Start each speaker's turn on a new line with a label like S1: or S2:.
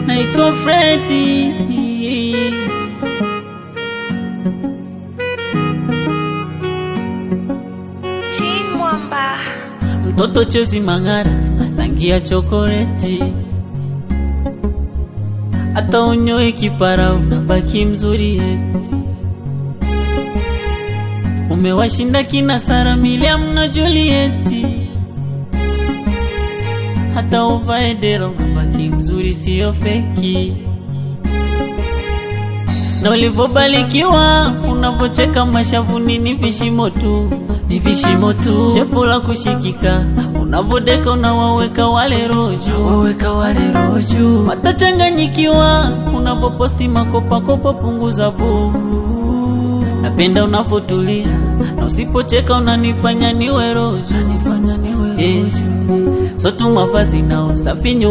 S1: naitwa Freddy.
S2: Mwamba
S1: Mtoto chozi mangara, rangi ya chokoleti, hata unyoe kipara unabaki mzuri eti. Umewashinda kina Sara, Miriam na Julieti, hata uvae dera unabaki mzuri sio feki. Na ulivobarikiwa, unavocheka mashavuni ni vishimo tu, ni vishimo tu. Shepu la kushikika, unavodeka unawaweka wale rojo, waweka wale rojo. Watachanganyikiwa, unavoposti makopa kopa punguza buu. Napenda unavotulia, na usipocheka unanifanya niwe rojo, unanifanya niwe rojo. So tu mavazi na usafi nyumba.